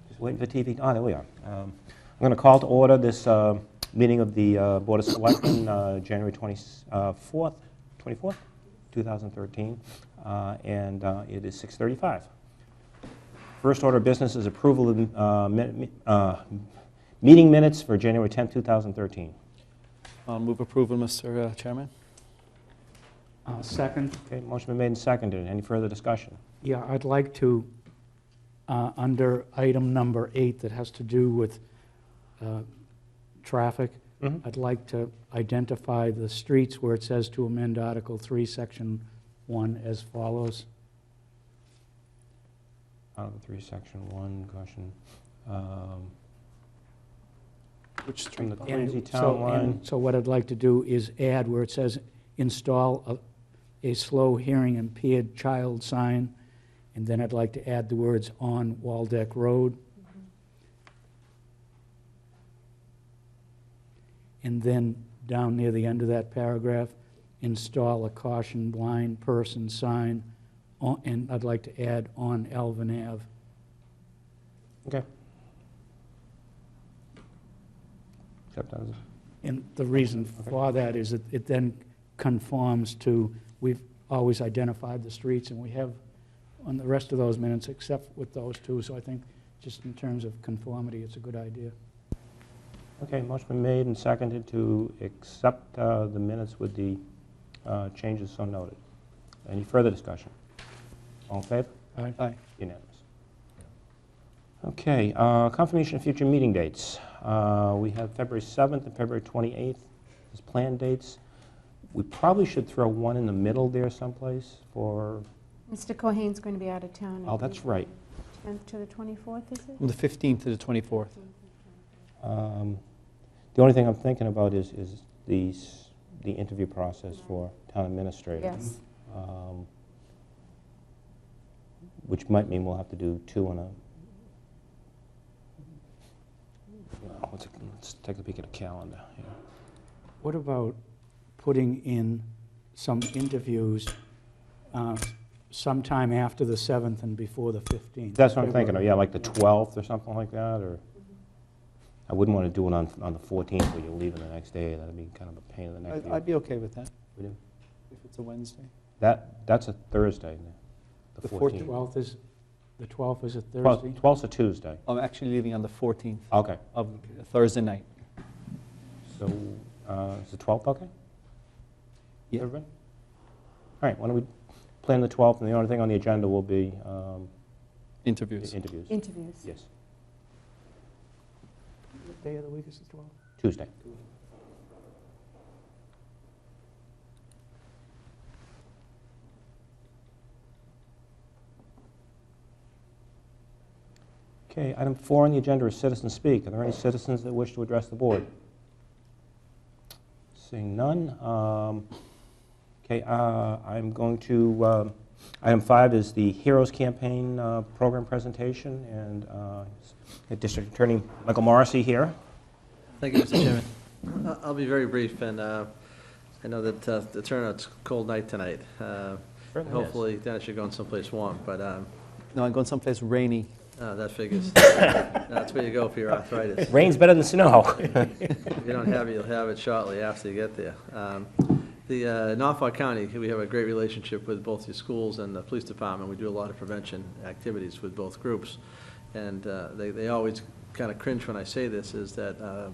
Just waiting for TV. Oh, there we are. I'm going to call to order this meeting of the Board of Selectmen, January 24th, 2013, and it is 6:35. First order of business is approval of meeting minutes for January 10th, 2013. I'll move approval, Mr. Chairman. Second. Okay, motion been made and seconded. Any further discussion? Yeah, I'd like to, under item number 8 that has to do with traffic, I'd like to identify the streets where it says to amend Article 3, Section 1 as follows. Article 3, Section 1, caution. Which From street? the Quincy Town line. So what I'd like to do is add where it says install a slow hearing impaired child sign, and then I'd like to add the words on Waldeck Road. And then down near the end of that paragraph, install a caution blind person sign, and I'd like to add on Elvin Ave. Okay. Accept as. And the reason for that is that it then conforms to, we've always identified the streets, and we have on the rest of those minutes, except with those two, so I think just in terms of conformity, it's a good idea. Okay, motion been made and seconded to accept the minutes with the changes so noted. Any further discussion? All in favor? Aye. Unanimous. Okay, confirmation of future meeting dates. We have February 7th and February 28th as planned dates. We probably should throw one in the middle there someplace for, Mr. Cohen's going to be out of town. oh, that's right. 10th to the 24th, is it? From the 15th to the 24th. The only thing I'm thinking about is the interview process for town administrator. Yes. Which might mean we'll have to do two on a, let's take a peek at a calendar here. What about putting in some interviews sometime after the 7th and before the 15th? That's what I'm thinking of, yeah, like the 12th or something like that, or I wouldn't want to do it on the 14th where you're leaving the next day. That'd be kind of a pain in the neck. I'd be okay with that, Would you? if it's a Wednesday. That's a Thursday, the The 14th. 12th is a Thursday? 12th's a Tuesday. I'm actually leaving on the 14th Okay, of Thursday night. so is the 12th okay? Yeah. Everybody? All right, why don't we plan the 12th, and the only thing on the agenda will be Interviews. interviews. Interviews. Yes, What day of the week is the 12th? Tuesday. Okay, item 4 on the agenda is citizen speak. Are there any citizens that wish to address the board? Seeing none. Okay, I'm going to, item 5 is the Heroes Campaign program presentation, and District Attorney Michael Morrissey here. Thank you, Mr. Chairman. I'll be very brief, and I know that the turnout's a cold night tonight. Hopefully, Dennis, you're going someplace warm, but No, I'm going someplace rainy. that figures. That's where you go for your arthritis. Rain's better than snow. If you don't have it, you'll have it shortly after you get there. The Norfolk County, we have a great relationship with both your schools and the police department. We do a lot of prevention activities with both groups. And they always kind of cringe when I say this, is that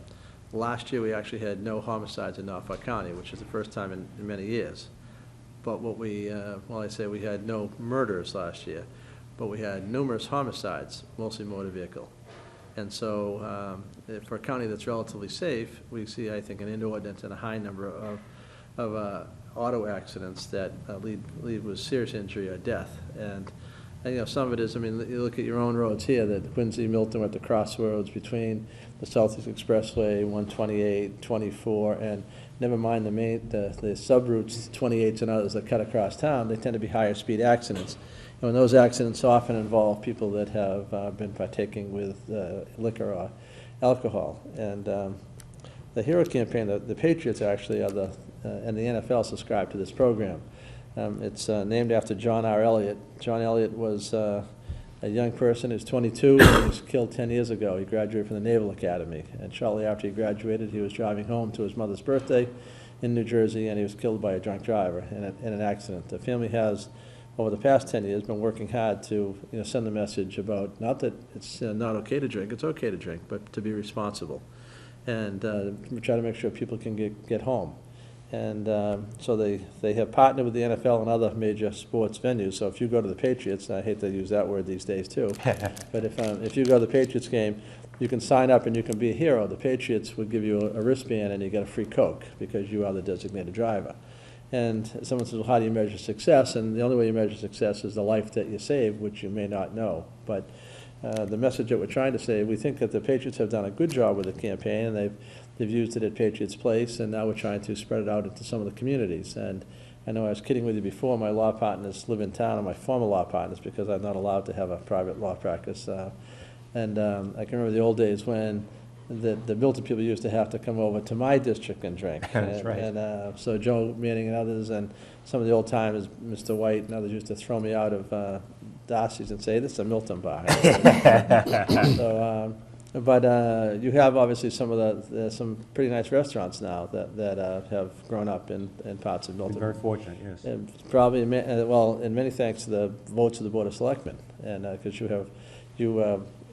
last year we actually had no homicides in Norfolk County, which is the first time in many years. But what well, I say we had no murders last year, but we had numerous homicides, mostly motor vehicle. And so for a county that's relatively safe, we see, I think, an inordinate and a high number of auto accidents that lead with serious injury or death. And you know, some of it is, I mean, you look at your own roads here, that Quincy, Milton, at the crossroads between the Southeast Expressway, 128, 24, and never mind the subroutes, 28s and others that cut across town, they tend to be higher speed accidents. And those accidents often involve people that have been partaking with liquor or alcohol. And the Hero Campaign, the Patriots actually are and the NFL subscribe to this program. It's named after John R. Elliott. John Elliott was a young person who's 22, and he was killed 10 years ago. He graduated from the Naval Academy, and shortly after he graduated, he was driving home to his mother's birthday in New Jersey, and he was killed by a drunk driver in an accident. The family has, over the past 10 years, been working hard to send the message about, not that it's not okay to drink, it's okay to drink, but to be responsible. And we try to make sure people can get home. And so they have partnered with the NFL and other major sports venues. So if you go to the Patriots, and I hate to use that word these days too, but if you go to the Patriots game, you can sign up and you can be a hero. The Patriots would give you a wristband and you get a free Coke because you are the designated driver. And someone says, well, how do you measure success? And the only way you measure success is the life that you save, which you may not know. But the message that we're trying to say, we think that the Patriots have done a good job with the campaign, and they've used it at Patriots Place, and now we're trying to spread it out into some of the communities. And I know I was kidding with you before, my law partners live in town, and my former law partners, because I'm not allowed to have a private law practice. I can remember the old days when the Milton people used to have to come over to my district and drink. That's right. And so Joe Manning and others, and some of the old timers, Mr. White and others, used to throw me out of Darcy's and say, this is a Milton bar. So, but you have obviously some pretty nice restaurants now that have grown up in parts of Milton. We're very fortunate, yes. And probably, and many thanks to the votes of the Board of Selectmen, and because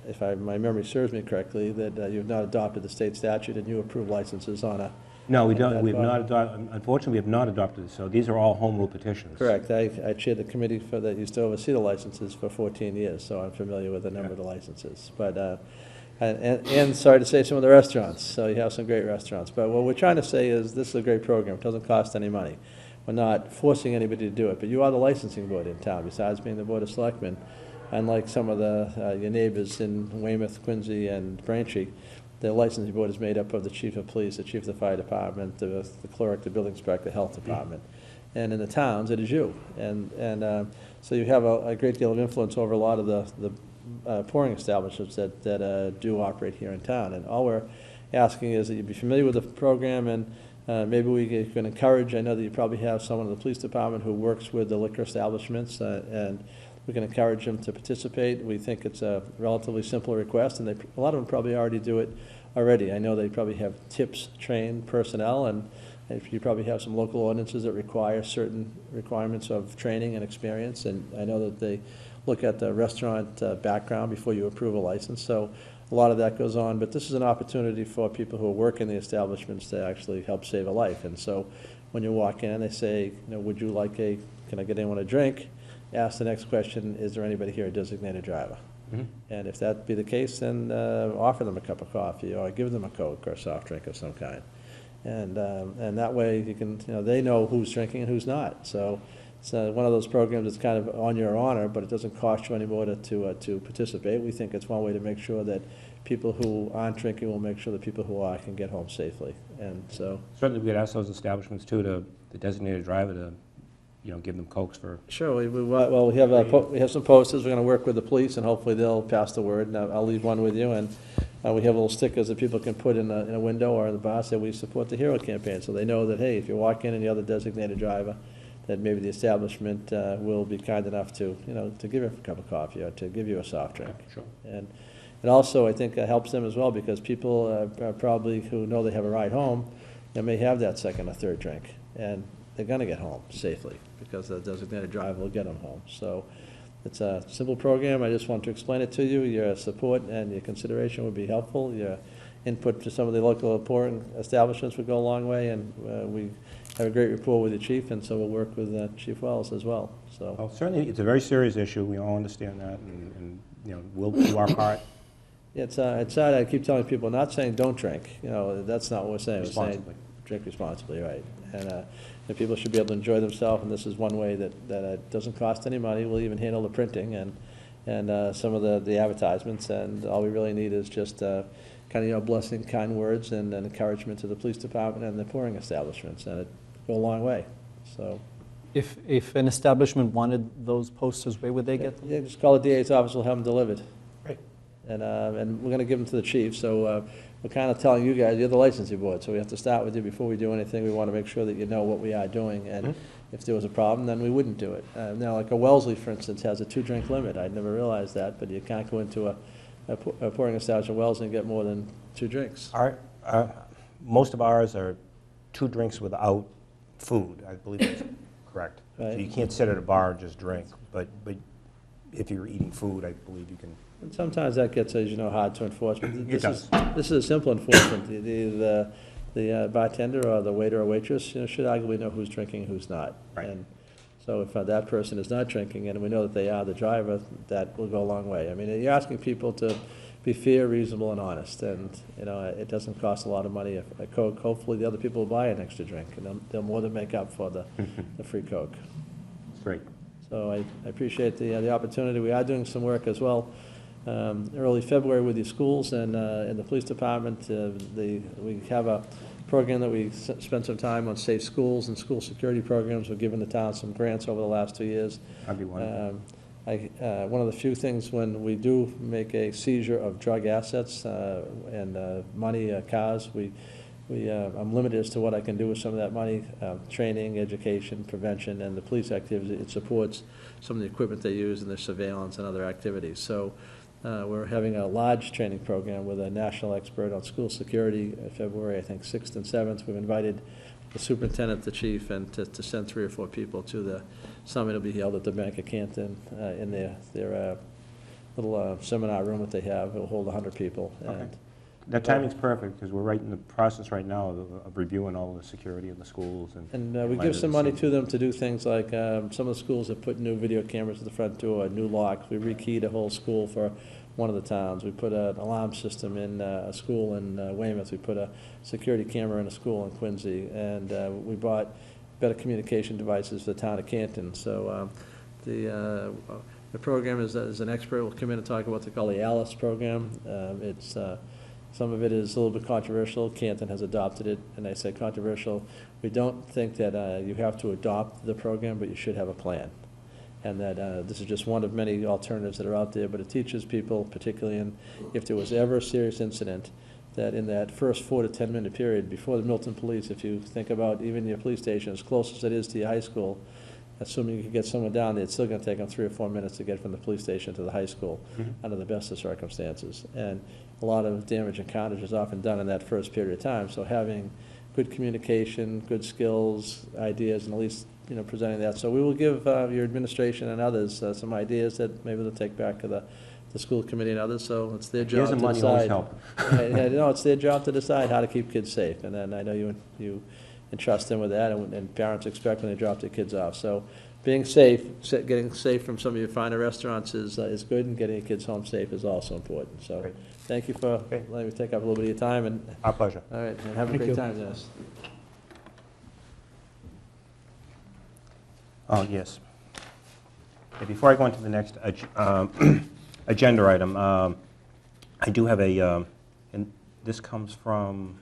if my memory serves me correctly, that you've not adopted the state statute and you approve licenses on a. No, we don't. We've not adopted. Unfortunately, we have not adopted it. So these are all home rule petitions. Correct. I chaired the committee that used to oversee the licenses for 14 years, so I'm familiar with a number of the licenses. But and sorry to say, some of the restaurants. So you have some great restaurants. But what we're trying to say is this is a great program. It doesn't cost any money. We're not forcing anybody to do it. But you are the licensing board in town, besides being the Board of Selectmen. Unlike some of your neighbors in Weymouth, Quincy, and Braintree, the licensing board is made up of the chief of police, the chief of the fire department, the clerk, the building inspector, the health department. And in the towns, it is you. And so you have a great deal of influence over a lot of the pouring establishments that do operate here in town. And all we're asking is that you be familiar with the program, and maybe we can encourage. I know that you probably have someone in the police department who works with the liquor establishments, and we can encourage them to participate. We think it's a relatively simple request, and a lot of them probably already do it already. I know they probably have tips-trained personnel, and you probably have some local ordinances that require certain requirements of training and experience, and I know that they look at the restaurant background before you approve a license. So a lot of that goes on, but this is an opportunity for people who work in the establishments to actually help save a life. And so when you walk in, they say, would you like can I get anyone a drink? Ask the next question, is there anybody here a designated driver? Mm-hmm. And if that be the case, then offer them a cup of coffee or give them a Coke or a soft drink of some kind. And that way you can, they know who's drinking and who's not. So it's one of those programs that's kind of on your honor, but it doesn't cost you any more to participate. We think it's one way to make sure that people who aren't drinking will make sure that people who are can get home safely. And so Certainly, we could ask those establishments too, the designated driver to give them Cokes for. sure, we have some posters. We're going to work with the police, and hopefully they'll pass the word. And I'll leave one with you. And we have little stickers that people can put in a window or in the bar say we support the Hero campaign, so they know that, hey, if you walk in and you're the designated driver, that maybe the establishment will be kind enough to give you a cup of coffee or to give you a soft drink. Sure. And it also, I think, helps them as well, because people probably who know they have a ride home, they may have that second or third drink, and they're going to get home safely because the designated driver will get them home. So it's a simple program. I just want to explain it to you. Your support and your consideration would be helpful. Your input to some of the local pouring establishments would go a long way, and we have a great rapport with the chief, and so we'll work with Chief Wells as well. So Well, certainly, it's a very serious issue. We all understand that, and we'll do our part. it's sad. I keep telling people, not saying don't drink. That's not what we're saying. We're saying Responsibly. drink responsibly, right? And people should be able to enjoy themselves, and this is one way that it doesn't cost any money. We'll even handle the printing and some of the advertisements, and all we really need is just kind of blessing, kind words, and encouragement to the police department and the pouring establishments, and it go a long way. So If an establishment wanted those posters, where would they get them? yeah, just call the DA's office. We'll have them delivered. Great. And we're going to give them to the chief. So we're kind of telling you guys, you're the licensing board, so we have to start with you before we do anything. We want to make sure that you know what we are doing. And if there was a problem, then we wouldn't do it. Now, like a Wellesley, for instance, has a 2-drink limit. I'd never realized that, but you can't go into a pouring establishment in Wellesley and get more than 2 drinks. Most of ours are 2 drinks without food, I believe that's correct. So Right. you can't sit at a bar and just drink, but if you're eating food, I believe you can. And sometimes that gets, as you know, hard to enforce, but It this does. is a simple enforcement. The bartender or the waiter or waitress, you know, should arguably know who's drinking and who's not. Right. And so if that person is not drinking, and we know that they are the driver, that will go a long way. I mean, you're asking people to be fair, reasonable, and honest, and, you know, it doesn't cost a lot of money. A Coke, hopefully the other people will buy an extra drink, and they'll more than make up for the free Coke. Great. So I appreciate the opportunity. We are doing some work as well, early February with the schools and in the police department. We have a program that we spend some time on safe schools and school security programs. We've given the town some grants over the last 2 years. That'd be wonderful. One of the few things when we do make a seizure of drug assets and money, cars, I'm limited as to what I can do with some of that money, training, education, prevention, and the police activity. It supports some of the equipment they use in their surveillance and other activities. So we're having a large training program with a national expert on school security in February, I think 6th and 7th. We've invited the superintendent, the chief, and to send 3 or 4 people to the summit. It'll be held at the Bank of Canton in their little seminar room that they have. It'll hold 100 people. Okay. And That timing's perfect, because we're right in the process right now of reviewing all the security in the schools. And we in light give of some the money safety. to them to do things like, some of the schools have put new video cameras at the front door, new locks. We rekeyed a whole school for one of the towns. We put an alarm system in a school in Weymouth. We put a security camera in a school in Quincy. And we bought better communication devices for the town of Canton. So the program is an expert will come in and talk about what they call the ALICE program. Some of it is a little bit controversial. Canton has adopted it, and I say controversial. We don't think that you have to adopt the program, but you should have a plan. And that this is just one of many alternatives that are out there, but it teaches people, particularly if there was ever a serious incident, that in that first 4 to 10 minute period before the Milton Police, if you think about even your police station, as close as it is to your high school, assuming you could get someone down there, it's still going to take them 3 or 4 minutes to get from the police station to the high school under the best of circumstances. And a lot of damage and carnage is often done in that first period of time. So having good communication, good skills, ideas, and at least, you know, presenting that. So we will give your administration and others some ideas that maybe they'll take back to the school committee and others. So it's their job Years to and money always decide. help. Yeah, no, it's their job to decide how to keep kids safe. And then I know you entrust them with that, and parents expect when they drop their kids off. So being safe, getting safe from some of your finer restaurants is good, and getting your kids home safe is also important. So Great. thank you for letting me take up a little bit of your time, and Our pleasure. all right, and have a Thank great you. time, Dennis. Oh, yes. Okay, before I go into the next agenda item, I do have and this comes from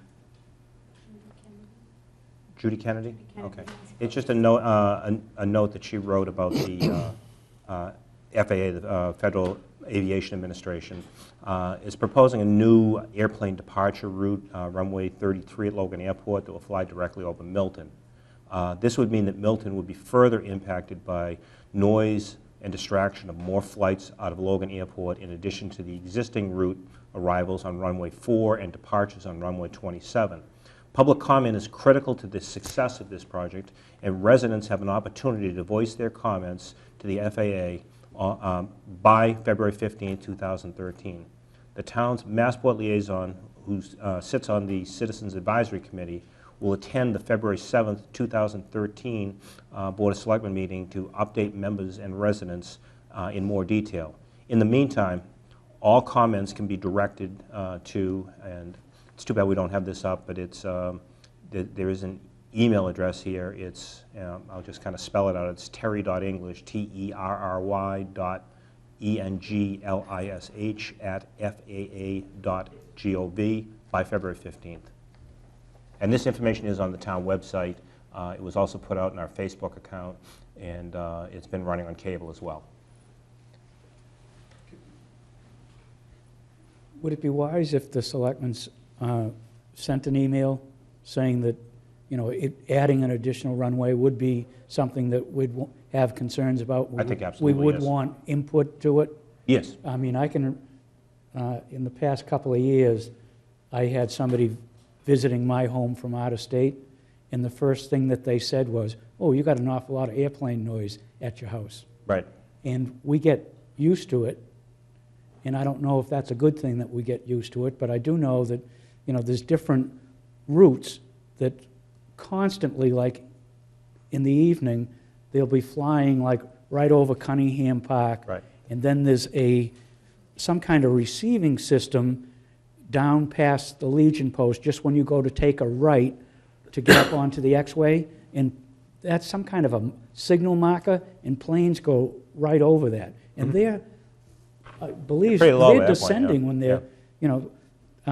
Judy Kennedy? Kennedy. Okay. It's just a note that she wrote about the FAA, the Federal Aviation Administration, is proposing a new airplane departure route, runway 33 at Logan Airport, that will fly directly over Milton. This would mean that Milton would be further impacted by noise and distraction of more flights out of Logan Airport, in addition to the existing route arrivals on runway 4 and departures on runway 27. Public comment is critical to the success of this project, and residents have an opportunity to voice their comments to the FAA by February 15, 2013. The town's Massport liaison, who sits on the Citizens Advisory Committee, will attend the February 7th, 2013 Board of Selectmen meeting to update members and residents in more detail. In the meantime, all comments can be directed to, and it's too bad we don't have this up, but it's there is an email address here. It's I'll just kind of spell it out. It's terry.english, terry.english@faa.gov by February 15th. And this information is on the town website. It was also put out in our Facebook account, and it's been running on cable as well. Would it be wise if the selectmen sent an email saying that, adding an additional runway would be something that we'd have concerns about. I think absolutely, We would yes. want input to it. Yes. I mean, I can, in the past couple of years, I had somebody visiting my home from out of state, and the first thing that they said was, "Oh, you got an awful lot of airplane noise at your house." Right. And we get used to it, and I don't know if that's a good thing that we get used to it, but I do know that, there's different routes that constantly, like in the evening, they'll be flying like right over Cunningham Park. Right. And then there's some kind of receiving system down past the Legion Post, just when you go to take a right to get up onto the X-way, and that's some kind of a signal marker, and planes go right over that. And they're, I believe, Pretty low they're at that point, yeah. descending when they're, Yeah.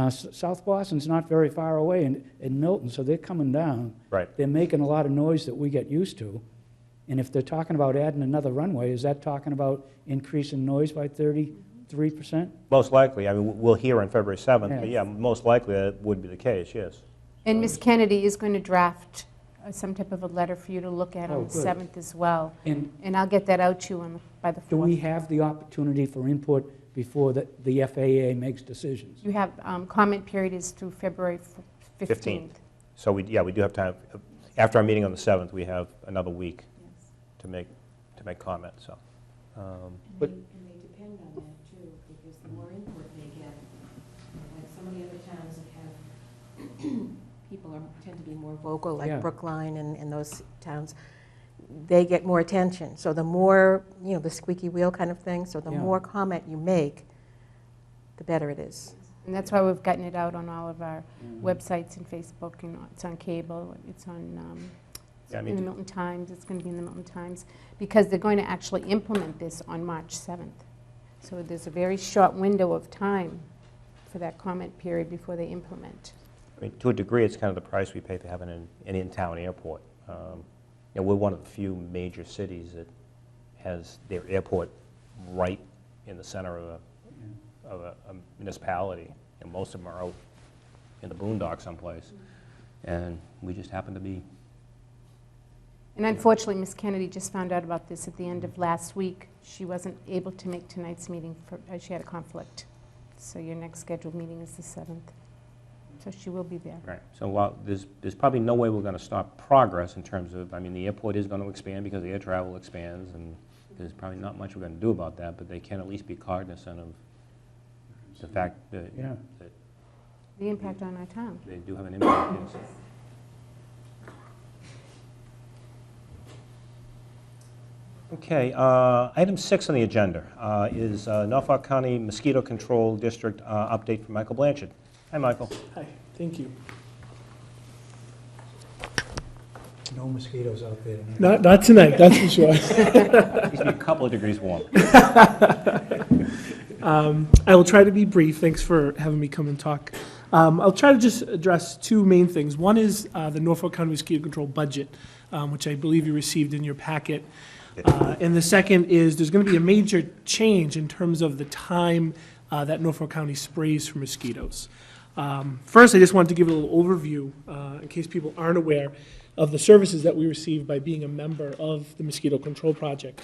South Boston's not very far away in Milton, so they're coming down. Right. They're making a lot of noise that we get used to. And if they're talking about adding another runway, is that talking about increasing noise by 33%? Most likely. I mean, we'll hear on February 7th, but Yeah. yeah, most likely that would be the case, yes. And Ms. Kennedy is going to draft some type of a letter for you to look at Oh, on the good. 7th as well. And And I'll get that out to you by the 4th. do we have the opportunity for input before the FAA makes decisions? You have, comment period is through February 15th. So we do have time. After our meeting on the 7th, we have another week to make comment, so. But- And they depend on that too, because the more input they get, like some of the other towns that have, people tend to be more vocal, Yeah. like Brookline and those towns, they get more attention. So the more, the squeaky wheel kind of thing, so the Yeah. more comment you make, the better it is. And that's why we've gotten it out on all of our websites and Facebook, and it's on cable, it's on, Yeah, I in mean, the Milton Times, it's going to be in the Milton Times, because they're going to actually implement this on March 7th. So there's a very short window of time for that comment period before they implement. I mean, to a degree, it's kind of the price we pay for having an in-town airport. We're one of the few major cities that has their airport right in the center of a municipality, and most of them are out in the boondocks someplace, and we just happen to be. And unfortunately, Ms. Kennedy just found out about this at the end of last week. She wasn't able to make tonight's meeting, she had a conflict. So your next scheduled meeting is the 7th. So she will be there. Right. So while there's probably no way we're going to stop progress in terms of, I mean, the airport is going to expand because the air travel expands, and there's probably not much we're going to do about that, but they can at least be cognizant of the fact that, Yeah. that The impact on our town. they do have an impact. Yes. Okay, item 6 on the agenda is Norfolk County Mosquito Control District update from Michael Blanchard. Hi, Michael. Hi, thank you. No mosquitoes out there tonight. Not tonight, that's for sure. Needs to be a couple of degrees warm. I will try to be brief. Thanks for having me come and talk. I'll try to just address two main things. One is the Norfolk County Mosquito Control budget, which I believe you received in your packet. And the second is there's going to be a major change in terms of the time that Norfolk County sprays for mosquitoes. First, I just wanted to give a little overview, in case people aren't aware, of the services that we receive by being a member of the Mosquito Control Project.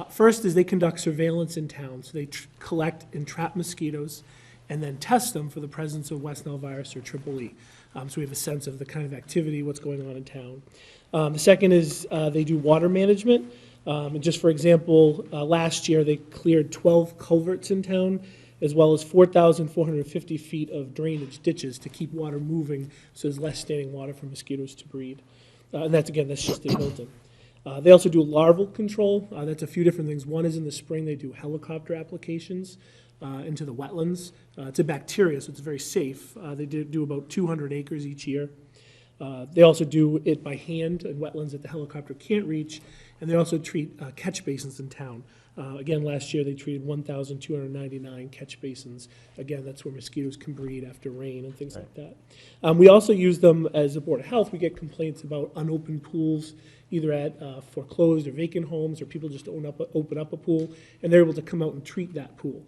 First is they conduct surveillance in town, so they collect and trap mosquitoes and then test them for the presence of West Nile virus or Triple E. So we have a sense of the kind of activity, what's going on in town. The second is they do water management. And just for example, last year they cleared 12 culverts in town, as well as 4,450 feet of drainage ditches to keep water moving so there's less standing water for mosquitoes to breed. And that's just in Milton. They also do larval control. That's a few different things. One is in the spring they do helicopter applications into the wetlands. It's a bacteria, so it's very safe. They do about 200 acres each year. They also do it by hand in wetlands that the helicopter can't reach, and they also treat catch basins in town. Again, last year they treated 1,299 catch basins. Again, that's where mosquitoes can breed after rain and things like that. We also use them as a Board of Health. We get complaints about unopened pools, either at foreclosed or vacant homes, or people just open up a pool, and they're able to come out and treat that pool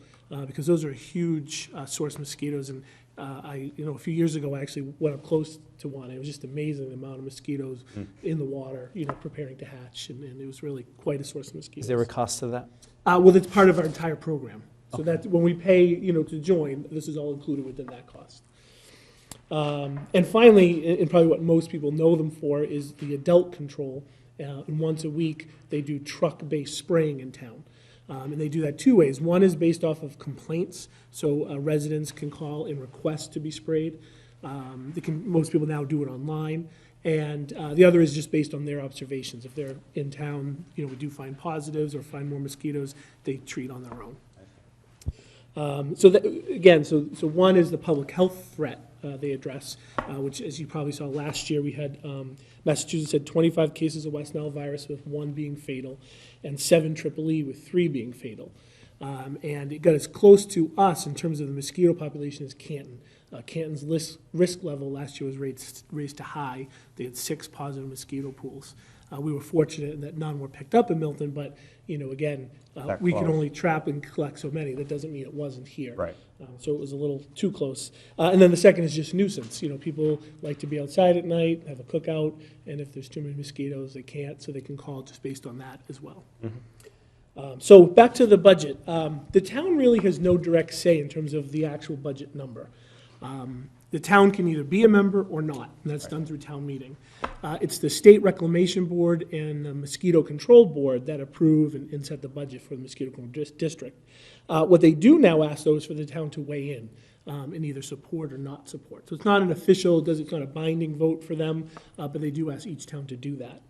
because those are a huge source of mosquitoes, and A few years ago, I actually went up close to one. It was just amazing the amount of mosquitoes in the water, preparing to hatch, and it was really quite a source of mosquitoes. Is there a cost to that? Well, it's part of our entire program. So that when we pay, to join, this is all included within that cost. And finally, and probably what most people know them for, is the adult control. And once a week, they do truck-based spraying in town. And they do that two ways. One is based off of complaints, so residents can call and request to be sprayed. Most people now do it online. And the other is just based on their observations. If they're in town, we do find positives or find more mosquitoes, they treat on their own. So one is the public health threat they address, which, as you probably saw last year, we had Massachusetts had 25 cases of West Nile virus, with 1 being fatal, and 7 EEE with 3 being fatal. And it got as close to us in terms of the mosquito population as Canton. Canton's risk level last year was raised to high. They had 6 positive mosquito pools. We were fortunate that none were picked up in Milton, but again, we can only trap and collect so many. That doesn't mean it wasn't here. Right. So it was a little too close. And then the second is just nuisance. People like to be outside at night, have a cookout, and if there's too many mosquitoes, they can't, so they can call just based on that as well. So back to the budget. The town really has no direct say in terms of the actual budget number. The town can either be a member or not, and that's done through town meeting. It's the State Reclamation Board and the Mosquito Control Board that approve and set the budget for the Mosquito Control District. What they do now ask, though, is for the town to weigh in and either support or not support. So it's not an official, it's not a binding vote for them, but they do ask each town to do that.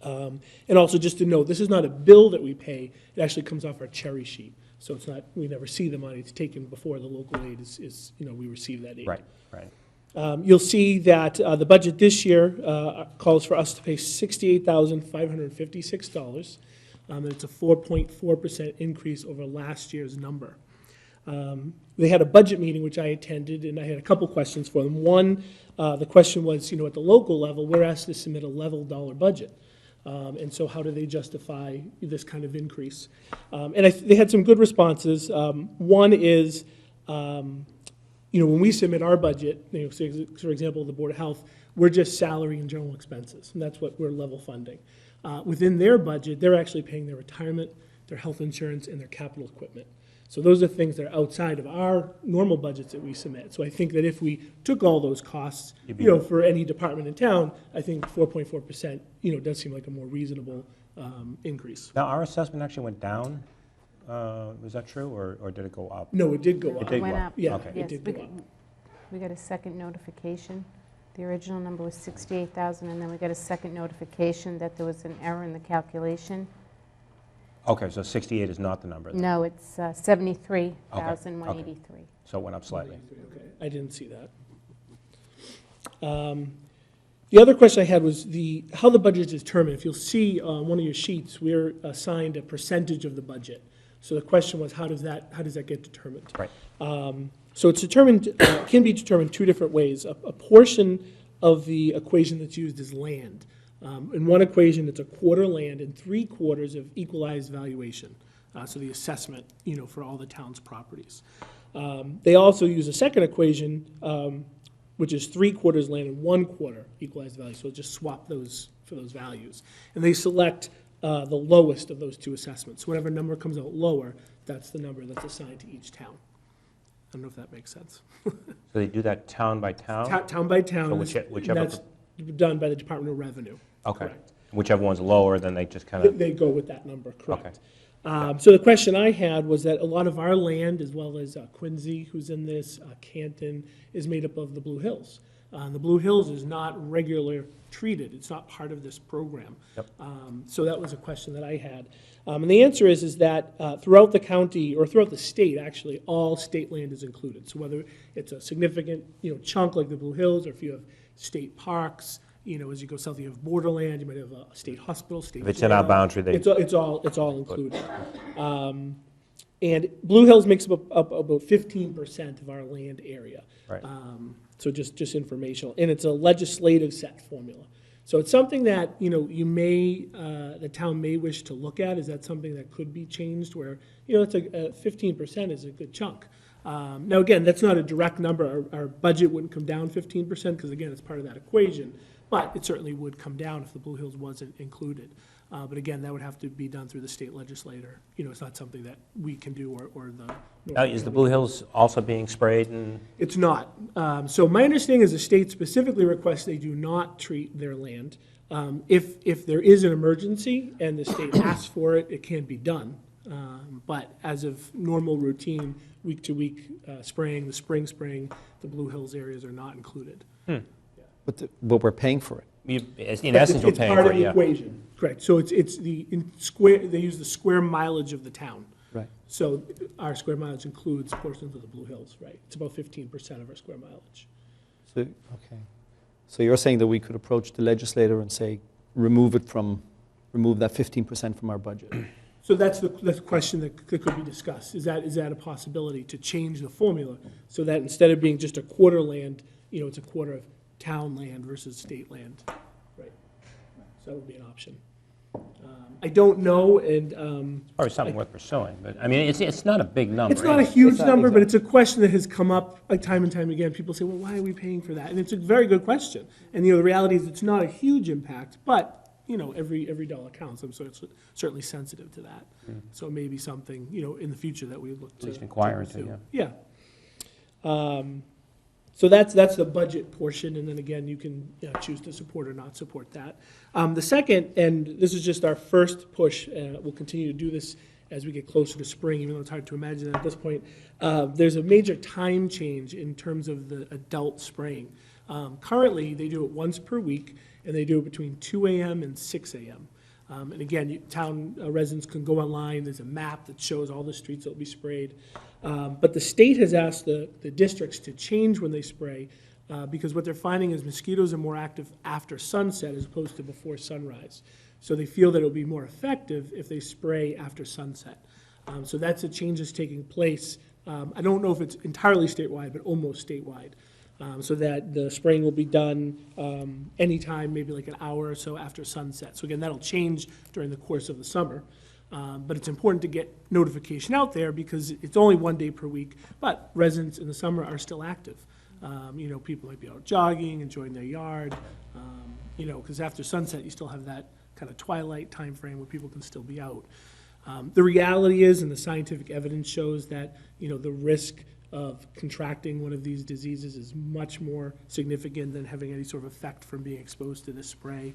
And also just to note, this is not a bill that we pay, it actually comes off our cherry sheet. So it's not, we never see the money, it's taken before the local aid is we receive that aid. Right, right. You'll see that the budget this year calls for us to pay $68,556. And it's a 4.4% increase over last year's number. They had a budget meeting, which I attended, and I had a couple questions for them. One, the question was, at the local level, we're asked to submit a level dollar budget. And so how do they justify this kind of increase? And they had some good responses. One is, when we submit our budget, for example, the Board of Health, we're just salary and general expenses, and that's what we're level funding. Within their budget, they're actually paying their retirement, their health insurance, and their capital equipment. So those are things that are outside of our normal budgets that we submit. So I think that if we took all those costs, for any department in town, I think 4.4%, does seem like a more reasonable increase. Now, our assessment actually went down. Was that true, or did it go up? No, it did go up. It did Went go up. up. Yeah, Okay. it did go up. We got a second notification. The original number was 68,000, and then we got a second notification that there was an error in the calculation. Okay, so 68 is not the number then? No, it's 73,183. So it went up slightly. Okay, I didn't see that. The other question I had was how the budget is determined. If you'll see on one of your sheets, we're assigned a percentage of the budget. So the question was, how does that get determined? Right. So it's determined, can be determined 2 different ways. A portion of the equation that's used is land. In one equation, it's a quarter land and 3/4 of equalized valuation. So the assessment, for all the town's properties. They also use a second equation, which is 3/4 land and 1/4 equalized value. So just swap those for those values. And they select the lowest of those 2 assessments. So whatever number comes out lower, that's the number that's assigned to each town. I don't know if that makes sense. So they do that town by town? Town by town. So and whichever- that's done by the Department of Revenue. Okay. Correct. Whichever one's lower, then they just kind of, They go with that number, correct. So the question I had was that a lot of our land, as well as Quincy, who's in this, Canton, is made up of the Blue Hills. The Blue Hills is not regular treated. It's not part of this program. Yep. So that was a question that I had. And the answer is that throughout the county, or throughout the state, actually, all state land is included. So whether it's a significant chunk like the Blue Hills, or if you have state parks, as you go south, you have borderland, you might have a state hospital, state if it's in our jail. boundary, they, It's all included. And Blue Hills makes up about 15% of our land area. right. So just informational, and it's a legislative set formula. So it's something that, the town may wish to look at. Is that something that could be changed where, it's 15% is a good chunk. Now, again, that's not a direct number. Our budget wouldn't come down 15%, because again, it's part of that equation, but it certainly would come down if the Blue Hills wasn't included. But again, that would have to be done through the state legislator. It's not something that we can do, or the. Is the Blue Hills also being sprayed and? It's not. So my understanding is the state specifically requests they do not treat their land. If there is an emergency and the state asks for it, it can be done. But as of normal routine, week-to-week spraying, the spring spraying, the Blue Hills areas are not included. But we're paying for it. In essence, we're paying It's part for of it, the yeah. equation, correct. So it's in square, they use the square mileage of the town. Right. So our square mileage includes portions of the Blue Hills, right? It's about 15% of our square mileage. So, okay. So you're saying that we could approach the legislator and say, remove that 15% from our budget? So that's the question that could be discussed. Is that a possibility to change the formula so that instead of being just a quarter land, it's a quarter of town land versus state land? Right. So that would be an option. I don't know, and Probably something worth pursuing, but, I mean, it's not a big number. it's not a is it? huge It's not number, but exact. it's a question that has come up like time and time again. People say, well, why are we paying for that? And it's a very good question. And the reality is it's not a huge impact, but every dollar counts. I'm certainly sensitive to that. So it may be something, in the future that we look to. At least inquire into, pursue. yeah. Yeah. So that's the budget portion, and then again, you can choose to support or not support that. The second, and this is just our first push, we'll continue to do this as we get closer to spring, even though it's hard to imagine at this point. There's a major time change in terms of the adult spraying. Currently, they do it once per week, and they do it between 2 a.m. and 6 a.m. And again, town residents can go online, there's a map that shows all the streets that will be sprayed. But the state has asked the districts to change when they spray, because what they're finding is mosquitoes are more active after sunset as opposed to before sunrise. So they feel that it'll be more effective if they spray after sunset. So that's a change that's taking place. I don't know if it's entirely statewide, but almost statewide. So that the spraying will be done anytime, maybe like an hour or so after sunset. So again, that'll change during the course of the summer. But it's important to get notification out there because it's only 1 day per week, but residents in the summer are still active. People might be out jogging, enjoying their yard, because after sunset, you still have that kind of twilight time frame where people can still be out. The reality is, and the scientific evidence shows that, the risk of contracting one of these diseases is much more significant than having any sort of effect from being exposed to this spray.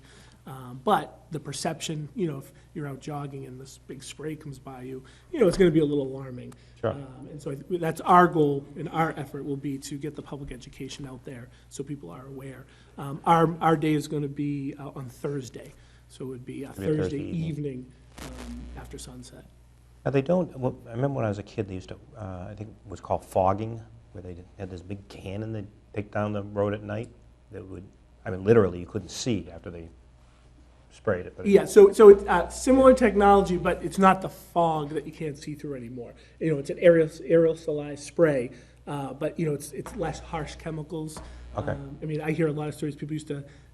But the perception, if you're out jogging and this big spray comes by you, it's going to be a little alarming. Sure. And so that's our goal and our effort will be to get the public education out there so people are aware. Our day is going to be on Thursday, so it would be Thursday evening after sunset. Now, they don't, well, I remember when I was a kid, they used to, I think it was called fogging, where they had this big cannon they'd take down the road at night that would, literally, you couldn't see after they sprayed it. But Yeah, so it's similar technology, but it's not the fog that you can't see through anymore. It's an aerosolized spray, but it's less harsh chemicals. Okay. I hear a lot of stories.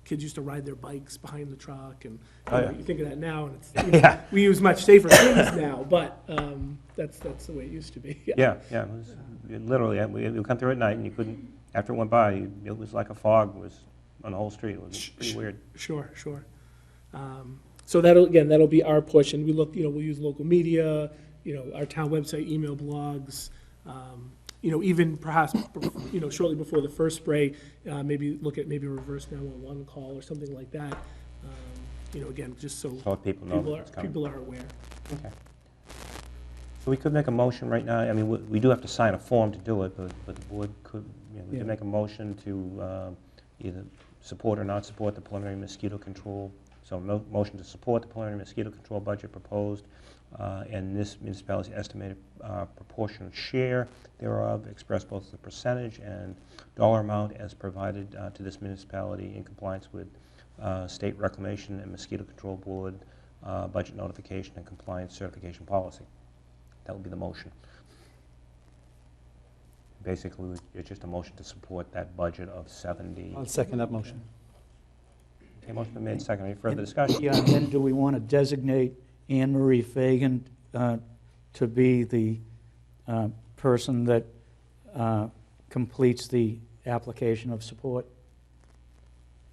Kids used to ride their bikes behind the truck, and you think of that now, and it's Yeah. we use much safer things now, but that's the way it used to be. Yeah, it literally, you would come through at night and you couldn't, after it went by, it was like a fog was on the whole street. It was pretty weird. Sure. So that'll be our push, and we'll use local media, our town website, email, blogs, even perhaps, shortly before the first spray, maybe look at a reverse 911 call or something like that. Again, just so So people know what's coming. people are aware. Okay. So we could make a motion right now, we do have to sign a form to do it, but the board could, we Yeah. could make a motion to either support or not support the preliminary mosquito control. So motion to support the preliminary mosquito control budget proposed, and this municipality's estimated proportionate share thereof, express both the percentage and dollar amount as provided to this municipality in compliance with State Reclamation and Mosquito Control Board budget notification and compliance certification policy. That would be the motion. Basically, it's just a motion to support that budget of 70. I'll second that motion. Okay, motion been made, second. Any further discussion? Yeah, and then do we want to designate Anne Marie Fagan to be the person that completes the application of support,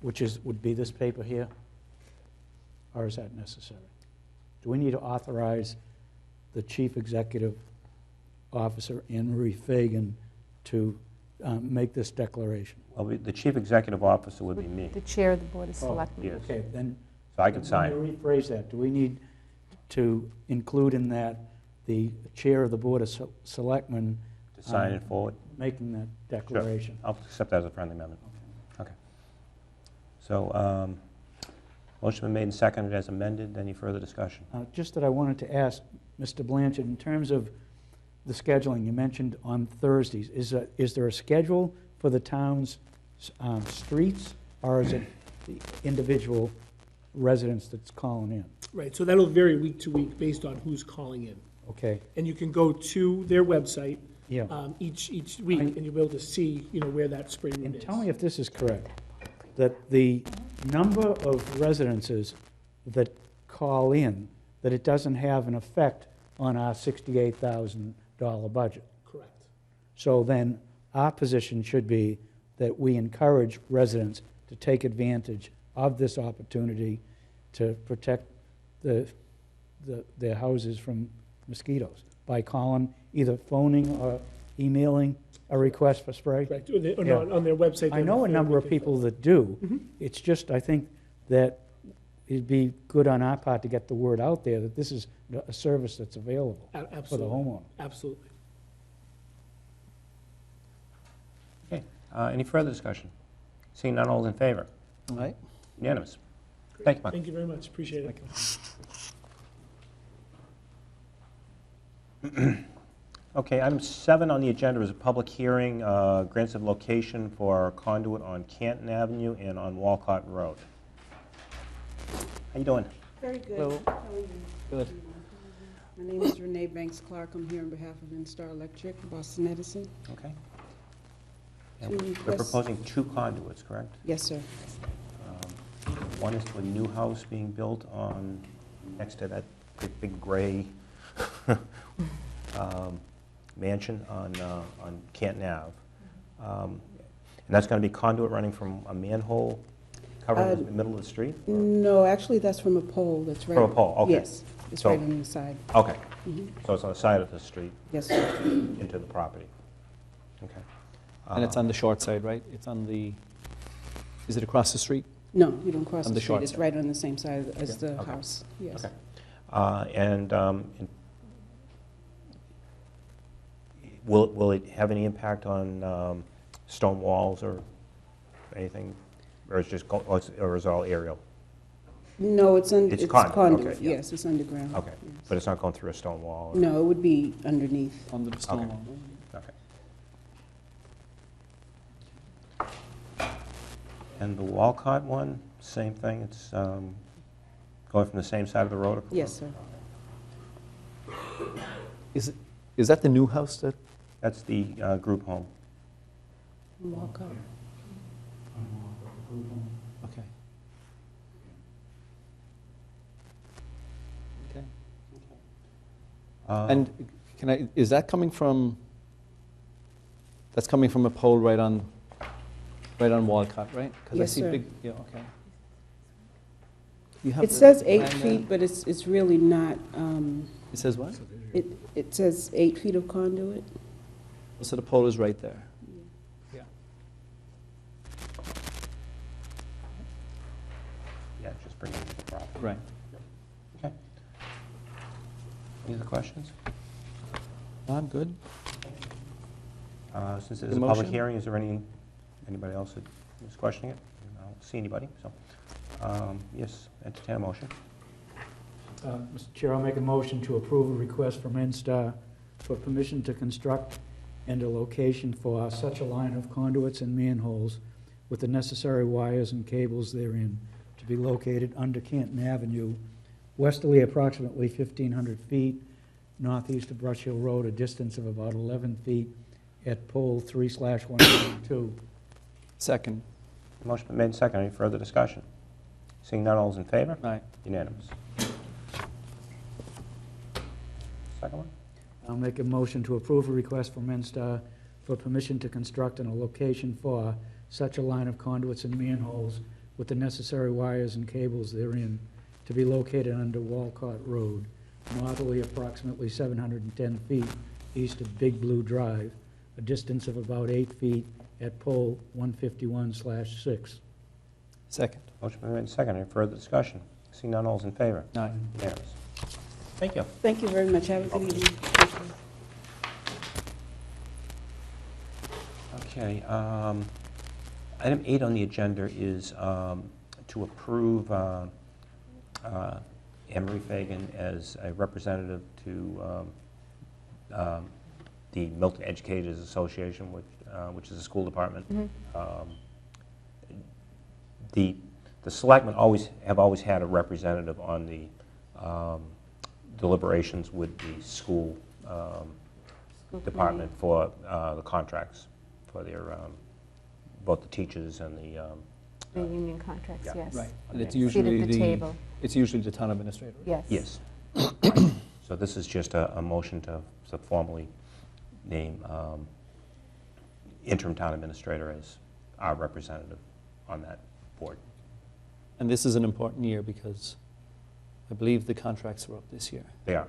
which would be this paper here? Or is that necessary? Do we need to authorize the Chief Executive Officer, Anne Marie Fagan, to make this declaration? Well, the Chief Executive Officer would be me, The chair of the Board of Oh, Selectmen. yes. Okay, then, So I can sign. let me rephrase that. Do we need to include in that the chair of the Board of Selectmen To sign it forward? making that declaration? I'll accept that as a friendly amendment. Okay. So, motion been made and seconded as amended. Any further discussion? Just that I wanted to ask Mr. Blanchard, in terms of the scheduling, you mentioned on Thursdays, is there a schedule for the town's streets, or is it the individual residents that's calling in? Right, so that'll vary week to week based on who's calling in. Okay, And you can go to their website yeah. each week, and you'll be able to see, where that spray room And is. tell me if this is correct, that the number of residences that call in, that it doesn't have an effect on our $68,000 budget. Correct. So then, our position should be that we encourage residents to take advantage of this opportunity to protect their houses from mosquitoes by calling, either phoning or emailing a request for spray. Correct, or Yeah. on their website. I know a number of they can- people that do. Mhm. It's just, I think that it'd be good on our part to get the word out there that this is a service that's available for the Absolutely, homeowner. absolutely. Okay. Any further discussion? Seeing none, all in favor? All right? Unanimous. Great. Thank you, Mike. Thank you very much, appreciate it. Okay, item 7 on the agenda is a public hearing, grants of location for conduit on Canton Avenue and on Walcott Road. How you doing? Very good. Hello. How are you? Good. My name is Renee Banks Clark. I'm here on behalf of Instar Electric, Boston Edison. Okay. To And we're request- proposing 2 conduits, correct? Yes, sir. One is to a new house being built on, next to that big gray mansion on Canton Ave. And that's going to be conduit running from a manhole covering the middle of the street? No, actually, that's from a pole that's right. From a pole, okay. Yes, it's So- right on the side. Okay, Mhm. so it's on the side of the street Yes, sir. into the property. Okay. And it's on the short side, right? It's on the, is it across the street? No, you don't cross On the the short street. It's side. right on the same side as the Okay. house. Yes. Okay. And will it have any impact on stone walls or anything? Or is just, or is it all aerial? No, it's It's it's conduit, conduit. okay, yeah. Yes, it's underground. Okay, Yes. but it's not going through a stone wall? or- No, it would be underneath. Under the stone Okay. wall? Okay. And the Walcott one, same thing, it's going from the same side of the road? Yes, sir. Is that the new house that, That's the group home. Walk up. okay. Okay. And can I, is that coming from, that's coming from a pole right on Walcott, right? 'Cause Yes, I see sir. big, yeah, okay. You have It the says 8 plan there? feet, but it's really not, It says what? it says 8 feet of conduit. So the pole is right there. Yeah, just bring it to the property. Right. Okay. Any other questions? I'm good. Since The it's a public motion? hearing, is there anybody else that is questioning it? I don't see anybody, so, yes, entertain a motion. Mr. Chair, I'll make a motion to approve a request from NSTAR for permission to construct and a location for such a line of conduits and manholes with the necessary wires and cables therein to be located under Canton Avenue, westerly approximately 1,500 feet, northeast of Brush Hill Road, a distance of about 11 feet at pole 3/102. Second. Motion been made and seconded. Any further discussion? Seeing none, all is in favor? Aye. Unanimous. Second one? I'll make a motion to approve a request from NSTAR for permission to construct on a location for such a line of conduits and manholes with the necessary wires and cables therein to be located under Walcott Road, northerly approximately 710 feet east of Big Blue Drive, a distance of about 8 feet at pole 151/6. Second. Motion been made and seconded. Any further discussion? Seeing none, all's in favor? Aye. Unanimous. Thank you. Thank you very much. Have a good evening. Thank you. Okay, item 8 on the agenda is to approve Emery Fagan as a representative to the Milton Educators Association, which is a school department. The selectmen have always had a representative on the deliberations with the school department for the contracts for their, both the teachers and the The union contracts, Yeah. yes. Right. And it's Seat usually at the table, it's usually the town administrator. yes. Yes. Right. So this is just a motion to formally name interim town administrator as our representative on that board. And this is an important year because I believe the contracts are up this year. They are.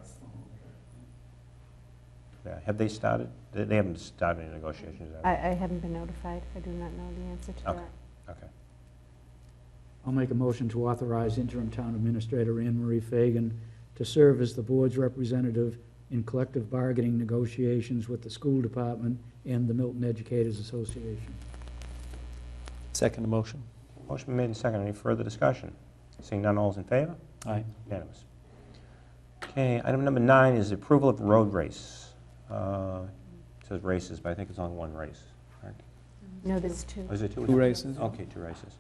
Yeah. Have they started? They haven't started any negotiations, have I haven't been notified. I do not know the answer to Okay. that. Okay. I'll make a motion to authorize interim town administrator Anne Marie Fagan to serve as the board's representative in collective bargaining negotiations with the school department and the Milton Educators Association. Second motion. Motion made and seconded. Any further discussion? Seeing none, all's in favor? Aye. Unanimous. Okay, item number 9 is approval of road race. It says races, but I think it's only one race. Correct? No, there's two. Oh, is it two? Two races. Okay, 2 races.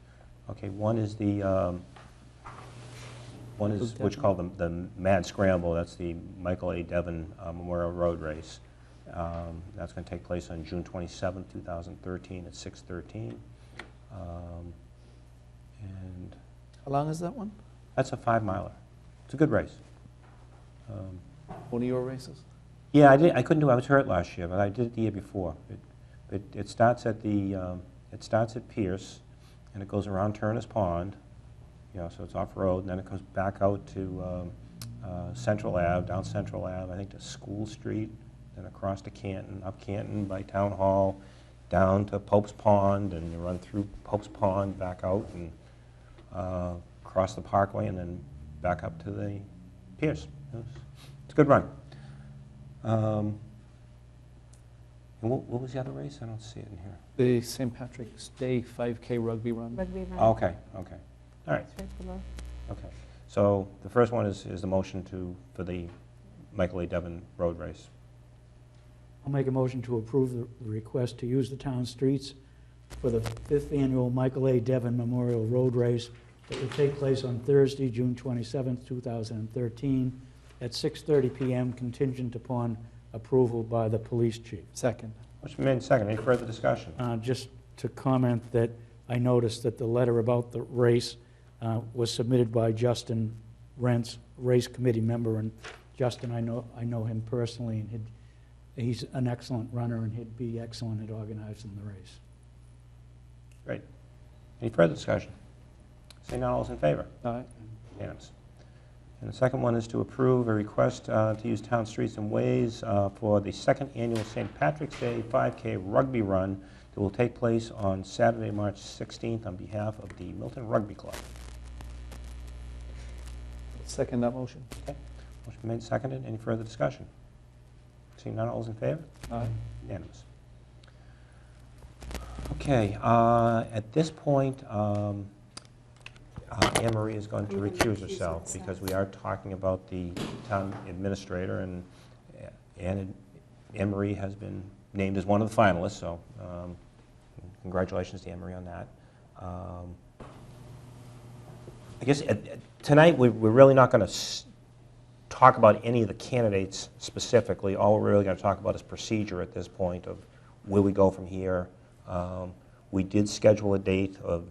Okay, one is the, one is what's called the Mad Scramble. That's the Michael A. Devon Memorial Road Race. That's going to take place on June 27, 2013 at 6:13. And How long is that one? that's a 5-miler. It's a good race. One of your races? Yeah, I couldn't do it. I was hurt last year, but I did it the year before. It starts at it starts at Pierce, and it goes around Turner's Pond, so it's off-road, and then it comes back out to Central Ave, down Central Ave, I think to School Street, then across to Canton, up Canton by Town Hall, down to Pope's Pond, and you run through Pope's Pond, back out, and across the Parkway, and then back up to the Pierce. It's a good run. And what was the other race? I don't see it in here. The St. Patrick's Day 5K rugby run. Rugby run. Oh, okay. All right. It's right below. Okay. So the first one is the motion for the Michael A. Devon Road Race. I'll make a motion to approve the request to use the town streets for the 5th annual Michael A. Devon Memorial Road Race that will take place on Thursday, June 27th, 2013, at 6:30 p.m., contingent upon approval by the police chief. Second. Motion made and seconded. Any further discussion? Just to comment that I noticed that the letter about the race was submitted by Justin Rentz, race committee member, and Justin, I know him personally, and he's an excellent runner, and he'd be excellent at organizing the race. Great. Any further discussion? Seeing none, all is in favor? Aye. Unanimous. And the second one is to approve a request to use town streets and ways for the 2nd annual St. Patrick's Day 5K rugby run that will take place on Saturday, March 16th on behalf of the Milton Rugby Club. Second that motion. Okay. Motion made and seconded. Any further discussion? Seeing none, all is in favor? Aye. Unanimous. Okay, at this point, Anne Marie is going to recuse herself because we are talking about the town administrator, and Anne Marie has been named as one of the finalists, so congratulations to Anne Marie on that. I guess tonight we're really not going to talk about any of the candidates specifically. All we're really going to talk about is procedure at this point of where we go from here. We did schedule a date of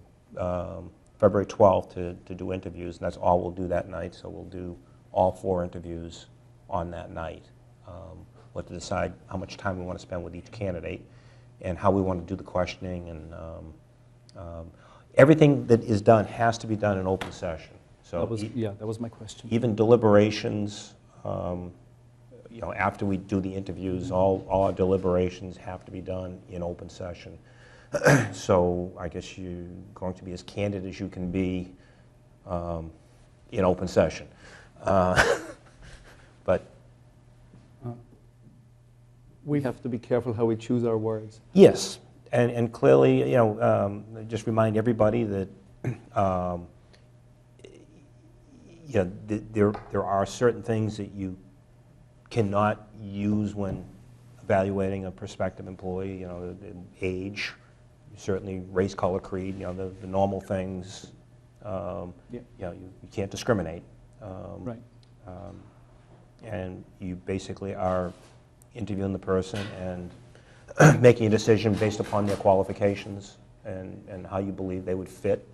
February 12th to do interviews, and that's all we'll do that night, so we'll do all 4 interviews on that night. We'll have to decide how much time we want to spend with each candidate. and how we want to do the questioning, and everything that is done has to be done in open session. So that was my question. even deliberations, after we do the interviews, all our deliberations have to be done in open session. So I guess you're going to be as candid as you can be in open session. But We have to be careful how we choose our words. yes, and clearly, just remind everybody that there are certain things that you cannot use when evaluating a prospective employee. Age, certainly race, color, creed. The normal things. You can't discriminate. Right. And you basically are interviewing the person and making a decision based upon their qualifications and how you believe they would fit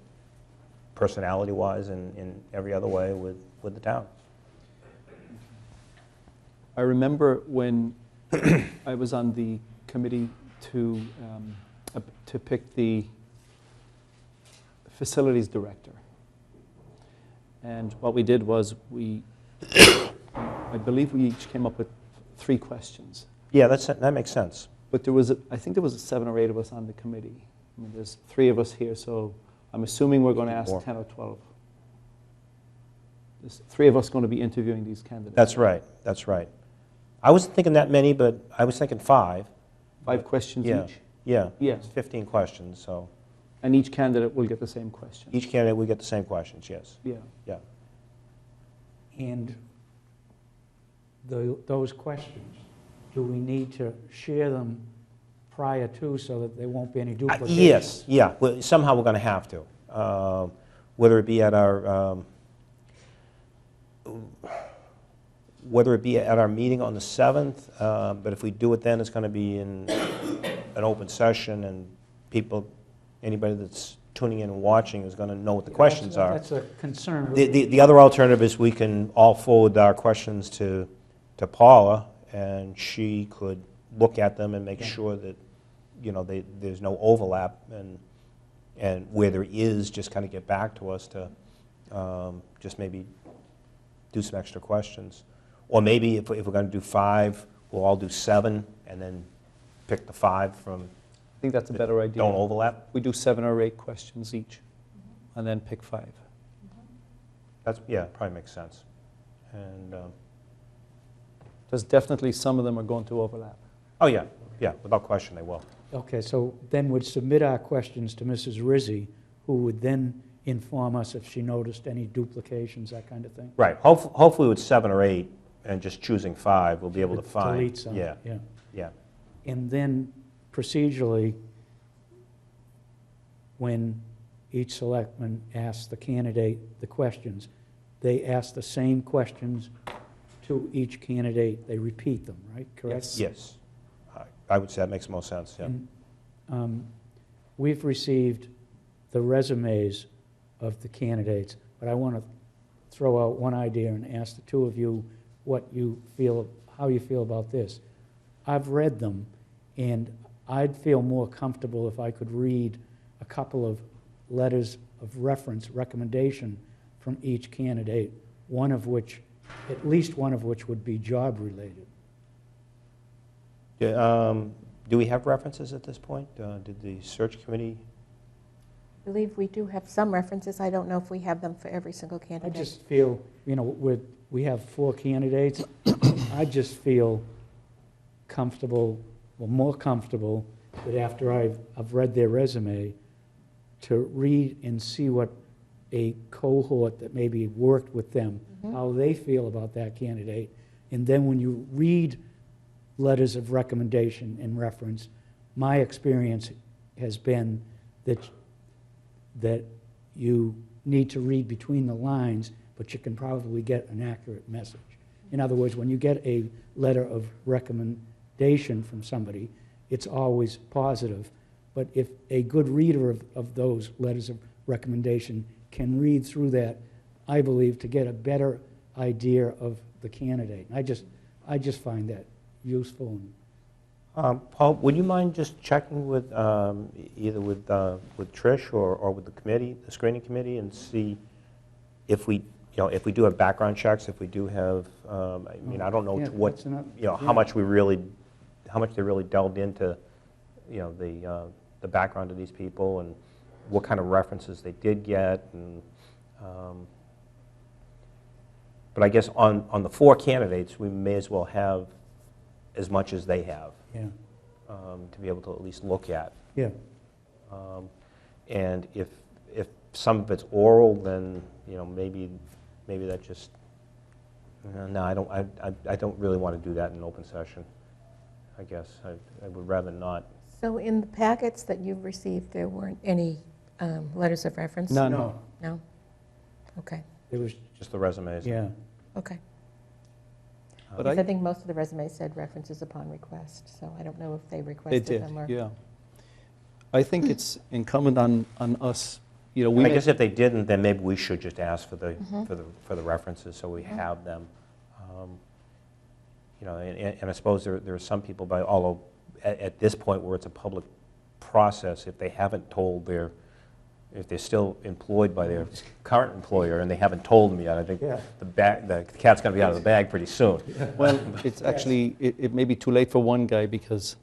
personality-wise and in every other way with the town. I remember when I was on the committee to pick the facilities director. And what we did was I believe we each came up with 3 questions. Yeah, that makes sense. But I think there was 7 or 8 of us on the committee. I mean, there's 3 of us here, so I'm assuming we're going to ask More. 10 or 12. There's 3 of us going to be interviewing these candidates. That's right. I wasn't thinking that many, but I was thinking 5. 5 questions Yeah. each. Yeah. Yeah. It's 15 questions, so And each candidate will get the same question. each candidate will get the same questions, yes. Yeah. Yeah. And those questions, do we need to share them prior to so that there won't be any duplication? Yes, yeah. Well, somehow we're going to have to, whether it be at our meeting on the 7th, but if we do it then, it's going to be in an open session, and anybody that's tuning in and watching is going to know what the questions are. That's a concern. The other alternative is we can all forward our questions to Paula, and she could look at them and make sure that, there's no overlap, and where there is, just kind of get back to us to just maybe do some extra questions. Or maybe if we're going to do 5, we'll all do 7, and then pick the 5 from I think that's a better idea. don't overlap. We do 7 or 8 questions each, and then pick 5. Probably makes sense. And Because definitely some of them are going to overlap. oh yeah, without question they will. Okay, so then we'd submit our questions to Mrs. Rizzi, who would then inform us if she noticed any duplications, that kind of thing? Right. Hopefully with 7 or 8 and just choosing 5, we'll be able to find. Delete some, Yeah. yeah. Yeah. And then procedurally, when each selectman asks the candidate the questions, they ask the same questions to each candidate. They repeat them, right? Correct? Yes. I would say that makes most sense, yeah. And, we've received the resumes of the candidates, but I want to throw out one idea and ask the 2 of you how you feel about this. I've read them, and I'd feel more comfortable if I could read a couple of letters of reference, recommendation from each candidate, at least one of which would be job-related. Do we have references at this point? Did the search committee? I believe we do have some references. I don't know if we have them for every single I candidate. just feel, we have 4 candidates. I just feel comfortable, more comfortable, that after I've read their resume, to read and see what a cohort that maybe worked with them, how they feel about that candidate. And then when you read letters of recommendation and reference, my experience has been that you need to read between the lines, but you can probably get an accurate message. In other words, when you get a letter of recommendation from somebody, it's always positive. But if a good reader of those letters of recommendation can read through that, I believe, to get a better idea of the candidate. I just find that useful. Paul, would you mind just checking with, either with Trish or with the committee, the screening committee, and see if we, if we do have background checks, if we do have, I mean, I don't know Yeah, to what, that's enough. how Yeah. much we really, how much they really delved into, the background of these people and what kind of references they did get, and, but I guess on the 4 candidates, we may as well have as much as they have. Yeah, To be able to at least look at. yeah. And if some of it's oral, then, maybe that just, no, I don't really want to do that in open session, I guess. I would rather not. So in the packets that you've received, there weren't any letters of reference? None. No? Okay, It was, Just the resumes. yeah. okay. But Because I think most of the resumes said references upon request, so I don't know if they They requested did, them or... yeah. I think it's incumbent on us, we I make- guess if they didn't, then maybe we should just ask for the, Mhm. for the references, so we Mhm. have them. And I suppose there are some people, although at this point where it's a public process, if they haven't told if they're still employed by their current employer and they haven't told them yet, I think Yeah. the cat's going to be out of the bag pretty soon. well, it's actually, it may be too late for one guy, because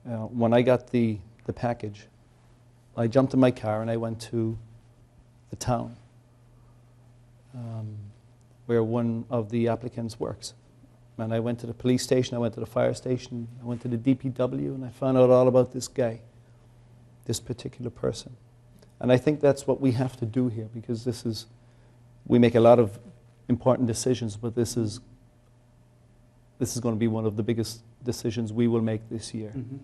when I got the package, I jumped in my car and I went to the town where one of the applicants works. And I went to the police station, I went to the fire station, I went to the DPW, and I found out all about this guy, this particular person. And I think that's what we have to do here, because we make a lot of important decisions, but this is going to be one of the biggest decisions we will make this year. Mhm.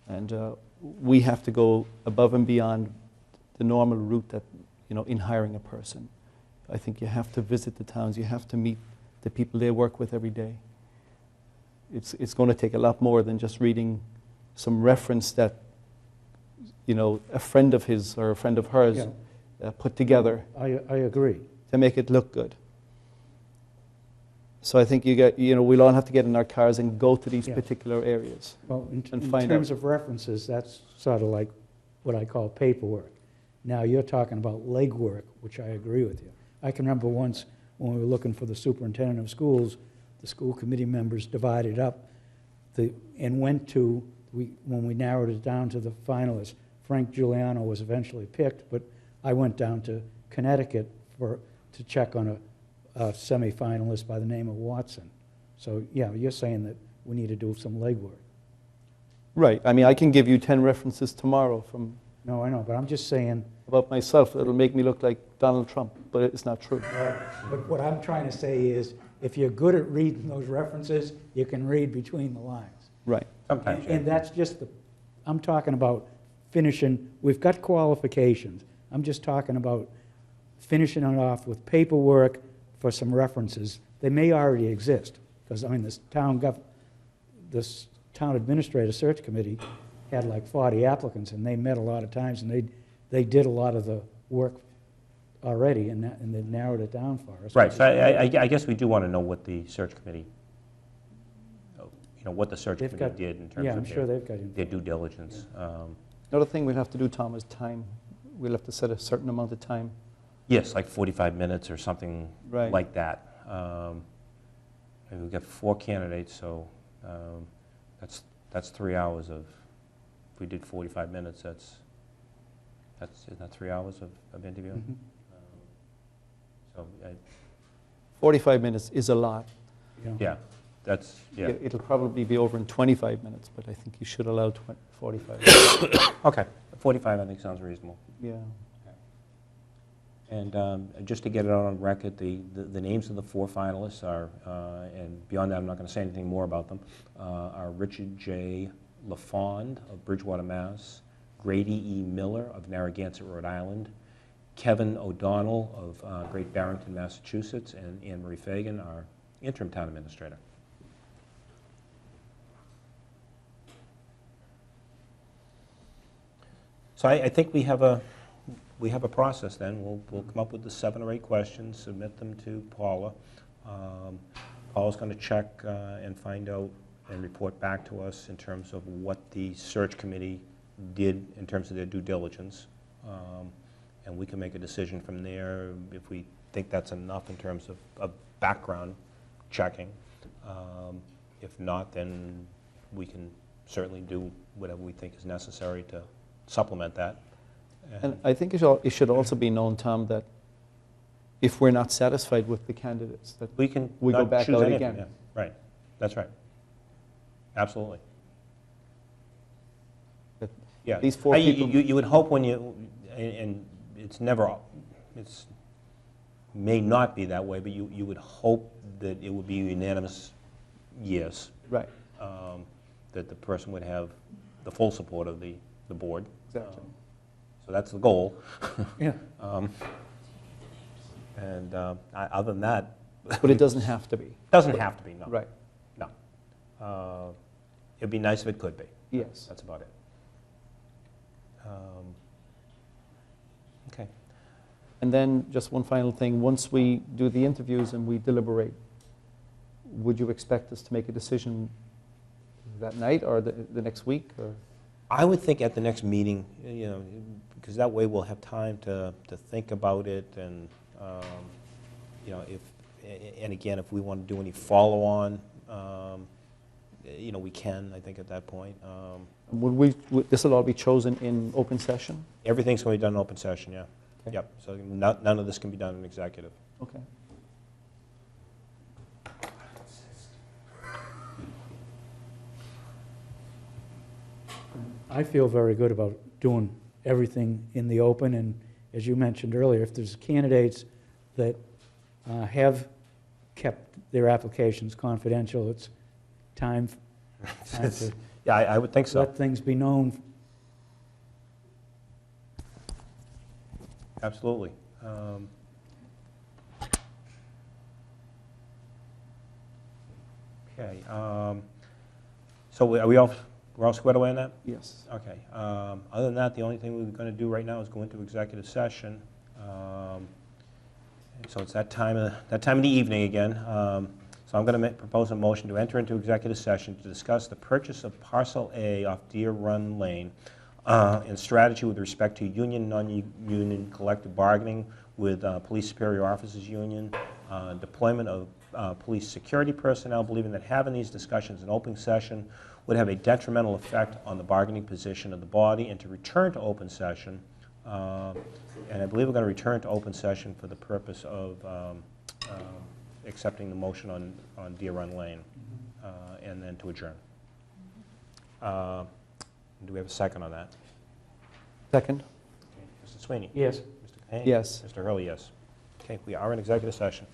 And we have to go above and beyond the normal route that, in hiring a person. I think you have to visit the towns, you have to meet the people they work with every day. It's going to take a lot more than just reading some reference that, a friend of his or a friend of hers Yeah. put together I agree. to make it look good. So I think we'll all have to get in our cars and go to these Yeah. particular areas. Well, in And in find terms out. of references, that's sort of like what I call paperwork. Now, you're talking about legwork, which I agree with you. I can remember once when we were looking for the superintendent of schools, the school committee members divided up and went to, when we narrowed it down to the finalists, Frank Giuliano was eventually picked, but I went down to Connecticut to check on a semifinalist by the name of Watson. So, yeah, you're saying that we need to do some legwork. Right. I mean, I can give you 10 references tomorrow from No, I know, but I'm just saying, about myself. It'll make me look like Donald Trump, but it's not true. but what I'm trying to say is, if you're good at reading those references, you can read between the lines. Right. Sometimes, yeah. And that's just I'm talking about finishing, we've got qualifications. I'm just talking about finishing it off with paperwork for some references. They may already exist, because, I mean, this town administrator search committee had like 40 applicants, and they met a lot of times, and they did a lot of the work already, and they narrowed it down for us. Right, so I guess we do want to know what the search committee, what the search They've committee got- did in terms Yeah, I'm of sure they've got info. their due diligence. Another thing we'll have to do, Tom, is time. We'll have to set a certain amount of time. Yes, like 45 minutes or something Right. like that. And we've got 4 candidates, so that's 3 hours of, if we did 45 minutes, isn't that 3 hours of interviewing? Mhm. So, 45 minutes is a lot. yeah, yeah. It'll probably be over in 25 minutes, but I think you should allow 45. Okay, 45 I think sounds reasonable. Yeah. And just to get it out on record, the names of the 4 finalists are, and beyond that I'm not going to say anything more about them, are Richard J. LaFond of Bridgewater, Mass., Grady E. Miller of Narragansett, Rhode Island, Kevin O'Donnell of Great Barrington, Massachusetts, and Anne Marie Fagan, our interim town administrator. So I think we have a process then. We'll come up with the 7 or 8 questions, submit them to Paula. Paula's going to check and find out and report back to us in terms of what the search committee did in terms of their due diligence. And we can make a decision from there if we think that's enough in terms of background checking. If not, then we can certainly do whatever we think is necessary to supplement that. And I think it should also be known, Tom, that if we're not satisfied with the candidates, that we can we go not back choose out any of again. them, yeah. Right, that's right. Absolutely. That Yeah. these four people- You would hope when you, and it's never, it's may not be that way, but you would hope that it would be unanimous yes, Right, that the person would have the full support of the board. exactly. So that's the goal. Yeah. And other than that, But it doesn't have to be. doesn't have to be, no. Right, No. It'd be nice if it could be. yes. That's about it. Okay. And then just one final thing, once we do the interviews and we deliberate, would you expect us to make a decision that night or the next week? Or? I would think at the next meeting, because that way we'll have time to think about it and, and again, if we want to do any follow-on, we can, I think, at that point. This will all be chosen in open session? Everything's going to be done in open session, yeah. Okay. Yep, so none of this can be done in executive. Okay. I feel very good about doing everything in the open, and as you mentioned earlier, if there's candidates that have kept their applications confidential, it's time to Yeah, I would think so. let things be known. Absolutely. Okay. So we're all squared away on that? Yes. Okay. Other than that, the only thing we're going to do right now is go into executive session. So it's that time of the evening again. So I'm going to propose a motion to enter into executive session to discuss the purchase of Parcel A off Deer Run Lane and strategy with respect to union, non-union collective bargaining with Police Superior Officers Union, deployment of police security personnel, believing that having these discussions in open session would have a detrimental effect on the bargaining position of the body, and to return to open session. And I believe we're going to return to open session for the purpose of accepting the motion on Deer Run Lane, and then to adjourn. Do we have a second on that? Second? Mr. Sweeney? Yes. Mr. Kane? Yes. Mr. Hurley, yes. Okay, we are in executive session.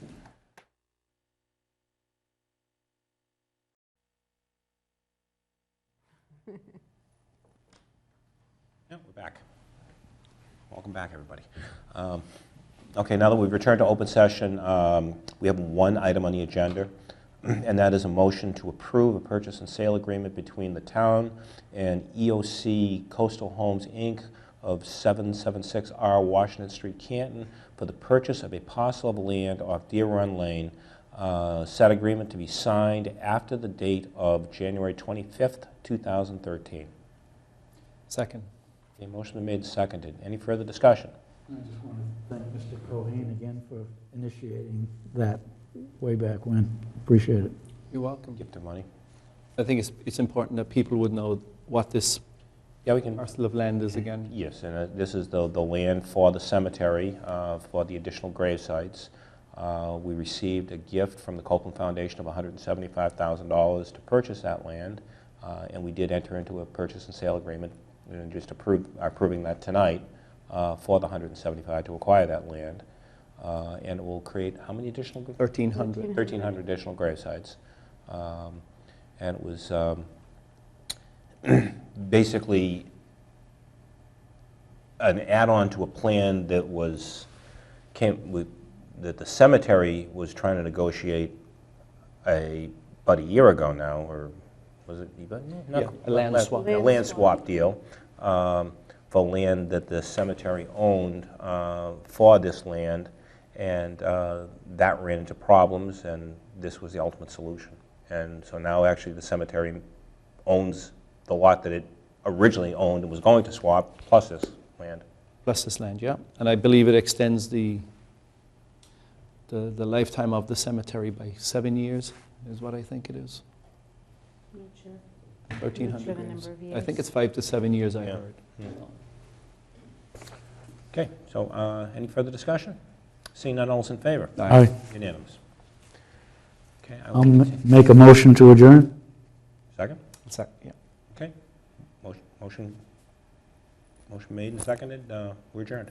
Yeah, we're back. Welcome back, everybody. Okay, now that we've returned to open session, we have one item on the agenda, and that is a motion to approve a purchase and sale agreement between the town and EOC Coastal Homes, Inc. of 776R Washington Street, Canton, for the purchase of a parcel of land off Deer Run Lane. Said agreement to be signed after the date of January 25th, 2013. Second. Okay, motion been made and seconded. Any further discussion? I just want to thank Mr. Cohen again for initiating that way back when. Appreciate it. You're welcome. Gift of money. I think it's important that people would know what this Yeah, we can. parcel of land is again. Yes, and this is the land for the cemetery, for the additional grave sites. We received a gift from the Copeland Foundation of $175,000 to purchase that land, and we did enter into a purchase and sale agreement, and just approving that tonight for the $175,000 to acquire that land. And it will create how many additional? 1,300. 1,300 additional grave sites. And it was basically an add-on to a plan that that the cemetery was trying to negotiate about a year ago now, or was it? Yeah, a land swap. A land swap deal for land that the cemetery owned for this land, and that ran into problems, and this was the ultimate solution. And so now actually the cemetery owns the lot that it originally owned and was going to swap, plus this land. Plus this land, yeah. And I believe it extends the lifetime of the cemetery by 7 years, is what I think it is. I'm not sure. 1,300 Not sure the years. number of I think years. it's 5 to 7 years, I Yeah. heard. Okay, so any further discussion? Seeing none, all's in favor? Aye. Unanimous. Okay, I I'll will entertain- make a motion to adjourn. Second? Yeah. Okay. Motion made and seconded. We're adjourned.